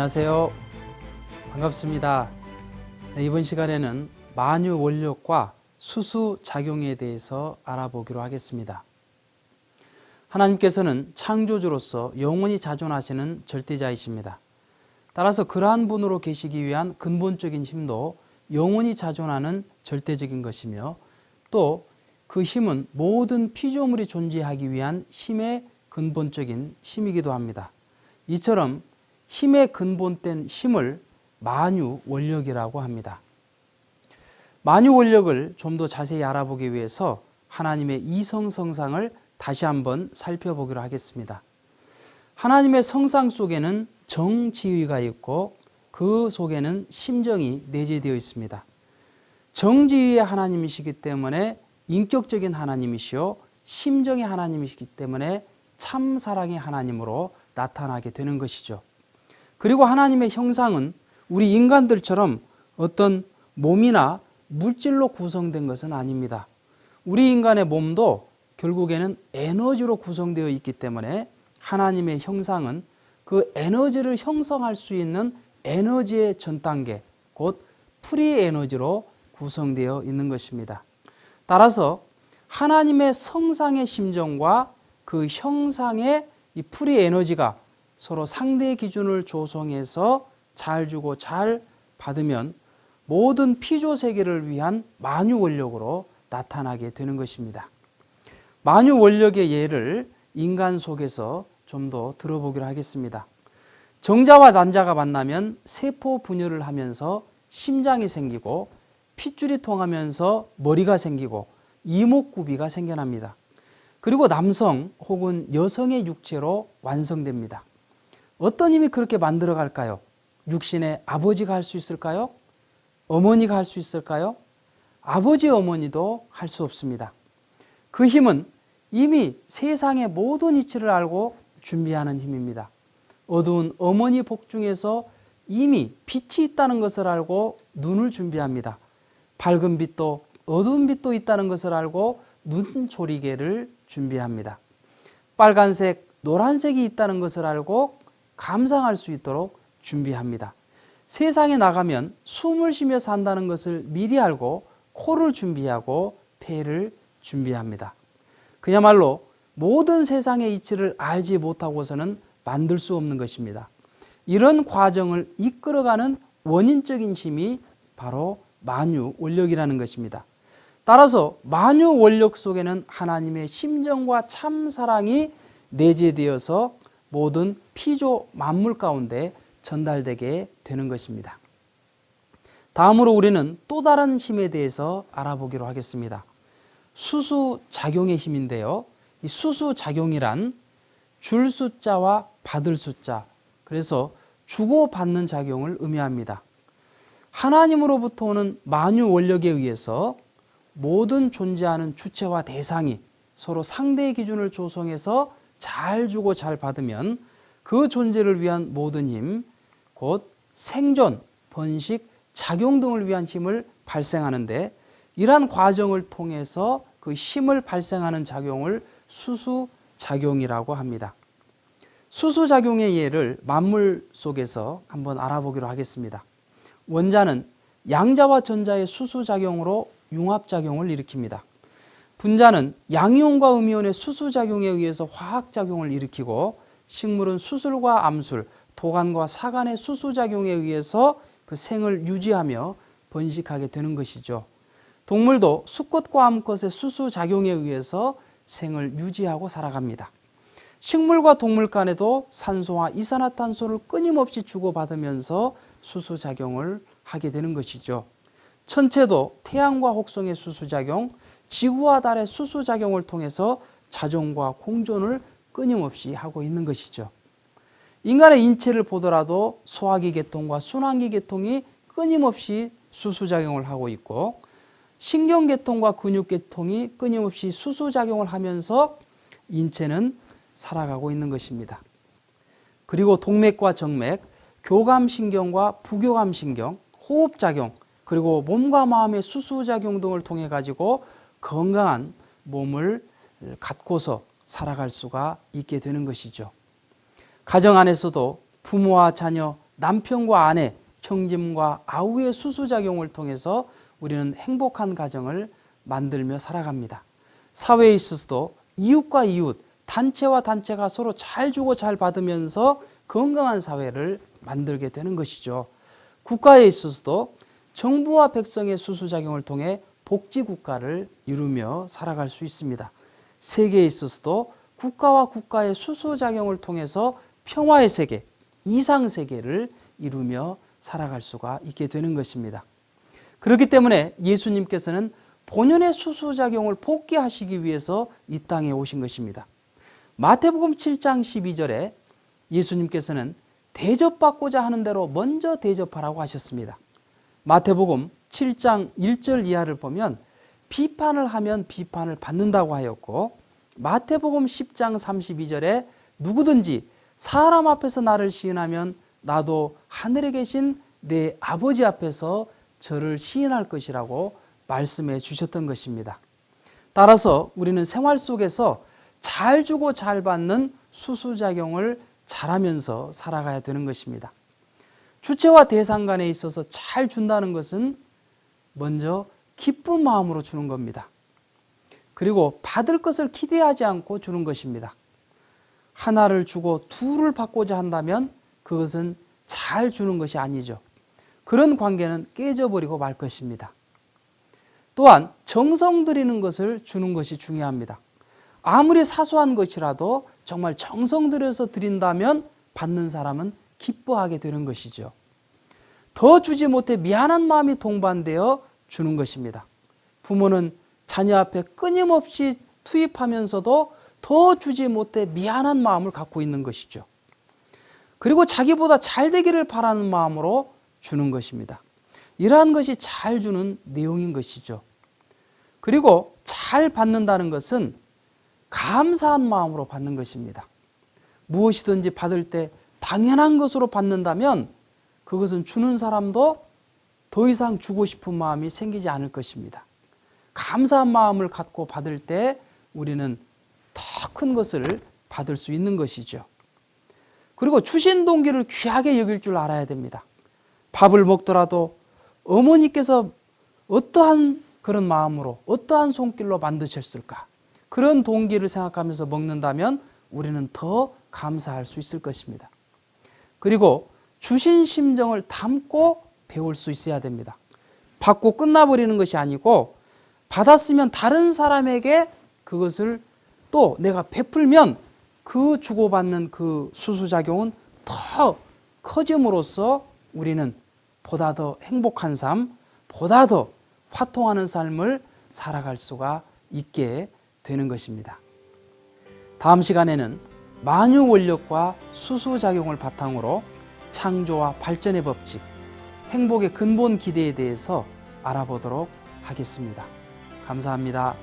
안녕하세요. 반갑습니다. 이번 시간에는 만유 원력과 수수 작용에 대해서 알아보기로 하겠습니다. 하나님께서는 창조주로서 영원히 자존하시는 절대자이십니다. 따라서 그러한 분으로 계시기 위한 근본적인 힘도 영원히 자존하는 절대적인 것이며, 또 그 힘은 모든 피조물이 존재하기 위한 힘의 근본적인 힘이기도 합니다. 이처럼 힘의 근본된 힘을 만유 원력이라고 합니다. 만유 원력을 좀 더 자세히 알아보기 위해서 하나님의 이성 성상을 다시 한번 살펴보기로 하겠습니다. 하나님의 성상 속에는 정지위가 있고 그 속에는 심정이 내재되어 있습니다. 정지위의 하나님이시기 때문에 인격적인 하나님이시요, 심정의 하나님이시기 때문에 참 사랑의 하나님으로 나타나게 되는 것이죠. 그리고 하나님의 형상은 우리 인간들처럼 어떤 몸이나 물질로 구성된 것은 아닙니다. 우리 인간의 몸도 결국에는 에너지로 구성되어 있기 때문에 하나님의 형상은 그 에너지를 형성할 수 있는 에너지의 전 단계, 곧 프리 에너지로 구성되어 있는 것입니다. 따라서 하나님의 성상의 심정과 그 형상의 이 프리 에너지가 서로 상대의 기준을 조성해서 잘 주고 잘 받으면 모든 피조 세계를 위한 만유 원력으로 나타나게 되는 것입니다. 만유 원력의 예를 인간 속에서 좀 더 들어보기로 하겠습니다. 정자와 난자가 만나면 세포 분열을 하면서 심장이 생기고, 핏줄이 통하면서 머리가 생기고 이목구비가 생겨납니다. 그리고 남성 혹은 여성의 육체로 완성됩니다. 어떤 힘이 그렇게 만들어 갈까요? 육신의 아버지가 할 수 있을까요? 어머니가 할 수 있을까요? 아버지 어머니도 할 수 없습니다. 그 힘은 이미 세상의 모든 이치를 알고 준비하는 힘입니다. 어두운 어머니 복 중에서 이미 빛이 있다는 것을 알고 눈을 준비합니다. 밝은 빛도 어두운 빛도 있다는 것을 알고 눈조리개를 준비합니다. 빨간색, 노란색이 있다는 것을 알고 감상할 수 있도록 준비합니다. 세상에 나가면 숨을 쉬며 산다는 것을 미리 알고 코를 준비하고 폐를 준비합니다. 그야말로 모든 세상의 이치를 알지 못하고서는 만들 수 없는 것입니다. 이런 과정을 이끌어가는 원인적인 힘이 바로 만유 원력이라는 것입니다. 따라서 만유 원력 속에는 하나님의 심정과 참 사랑이 내재되어서 모든 피조 만물 가운데 전달되게 되는 것입니다. 다음으로 우리는 또 다른 힘에 대해서 알아보기로 하겠습니다. 수수작용의 힘인데요. 이 수수작용이란 줄 숫자와 받을 숫자, 그래서 주고받는 작용을 의미합니다. 하나님으로부터 오는 만유 원력에 의해서 모든 존재하는 주체와 대상이 서로 상대의 기준을 조성해서 잘 주고 잘 받으면 그 존재를 위한 모든 힘, 곧 생존, 번식, 작용 등을 위한 힘을 발생하는데, 이러한 과정을 통해서 그 힘을 발생하는 작용을 수수작용이라고 합니다. 수수작용의 예를 만물 속에서 한번 알아보기로 하겠습니다. 원자는 양자와 전자의 수수작용으로 융합작용을 일으킵니다. 분자는 양이온과 음이온의 수수작용에 의해서 화학작용을 일으키고, 식물은 수술과 암술, 도간과 사간의 수수작용에 의해서 그 생을 유지하며 번식하게 되는 것이죠. 동물도 수컷과 암컷의 수수작용에 의해서 생을 유지하고 살아갑니다. 식물과 동물 간에도 산소와 이산화탄소를 끊임없이 주고받으면서 수수작용을 하게 되는 것이죠. 천체도 태양과 혹성의 수수작용, 지구와 달의 수수작용을 통해서 자존과 공존을 끊임없이 하고 있는 것이죠. 인간의 인체를 보더라도 소화기 계통과 순환기 계통이 끊임없이 수수작용을 하고 있고, 신경계통과 근육계통이 끊임없이 수수작용을 하면서 인체는 살아가고 있는 것입니다. 그리고 동맥과 정맥, 교감신경과 부교감신경, 호흡작용, 그리고 몸과 마음의 수수작용 등을 통해 가지고 건강한 몸을 갖고서 살아갈 수가 있게 되는 것이죠. 가정 안에서도 부모와 자녀, 남편과 아내, 형제과 아우의 수수작용을 통해서 우리는 행복한 가정을 만들며 살아갑니다. 사회에 있어서도 이웃과 이웃, 단체와 단체가 서로 잘 주고 잘 받으면서 건강한 사회를 만들게 되는 것이죠. 국가에 있어서도 정부와 백성의 수수작용을 통해 복지국가를 이루며 살아갈 수 있습니다. 세계에 있어서도 국가와 국가의 수수작용을 통해서 평화의 세계, 이상세계를 이루며 살아갈 수가 있게 되는 것입니다. 그렇기 때문에 예수님께서는 본연의 수수작용을 복귀하시기 위해서 이 땅에 오신 것입니다. 마태복음 7장 12절에 예수님께서는 대접받고자 하는 대로 먼저 대접하라고 하셨습니다. 마태복음 7장 1절 이하를 보면 비판을 하면 비판을 받는다고 하였고, 마태복음 10장 32절에 누구든지 사람 앞에서 나를 시인하면 나도 하늘에 계신 내 아버지 앞에서 저를 시인할 것이라고 말씀해 주셨던 것입니다. 따라서 우리는 생활 속에서 잘 주고 잘 받는 수수작용을 잘하면서 살아가야 되는 것입니다. 주체와 대상 간에 있어서 잘 준다는 것은 먼저 기쁜 마음으로 주는 겁니다. 그리고 받을 것을 기대하지 않고 주는 것입니다. 하나를 주고 둘을 받고자 한다면 그것은 잘 주는 것이 아니죠. 그런 관계는 깨져버리고 말 것입니다. 또한 정성 들이는 것을 주는 것이 중요합니다. 아무리 사소한 것이라도 정말 정성 들여서 드린다면 받는 사람은 기뻐하게 되는 것이죠. 더 주지 못해 미안한 마음이 동반되어 주는 것입니다. 부모는 자녀 앞에 끊임없이 투입하면서도 더 주지 못해 미안한 마음을 갖고 있는 것이죠. 그리고 자기보다 잘 되기를 바라는 마음으로 주는 것입니다. 이러한 것이 잘 주는 내용인 것이죠. 그리고 잘 받는다는 것은 감사한 마음으로 받는 것입니다. 무엇이든지 받을 때 당연한 것으로 받는다면 그것은 주는 사람도 더 이상 주고 싶은 마음이 생기지 않을 것입니다. 감사한 마음을 갖고 받을 때 우리는 더 큰 것을 받을 수 있는 것이죠. 그리고 주신 동기를 귀하게 여길 줄 알아야 됩니다. 밥을 먹더라도 어머니께서 어떠한 그런 마음으로 어떠한 손길로 만드셨을까, 그런 동기를 생각하면서 먹는다면 우리는 더 감사할 수 있을 것입니다. 그리고 주신 심정을 담고 배울 수 있어야 됩니다. 받고 끝나버리는 것이 아니고 받았으면 다른 사람에게 그것을 또 내가 베풀면 그 주고받는 그 수수작용은 더 커짐으로써 우리는 보다 더 행복한 삶, 보다 더 화통하는 삶을 살아갈 수가 있게 되는 것입니다. 다음 시간에는 만유 원력과 수수작용을 바탕으로 창조와 발전의 법칙, 행복의 근본 기대에 대해서 알아보도록 하겠습니다. 감사합니다.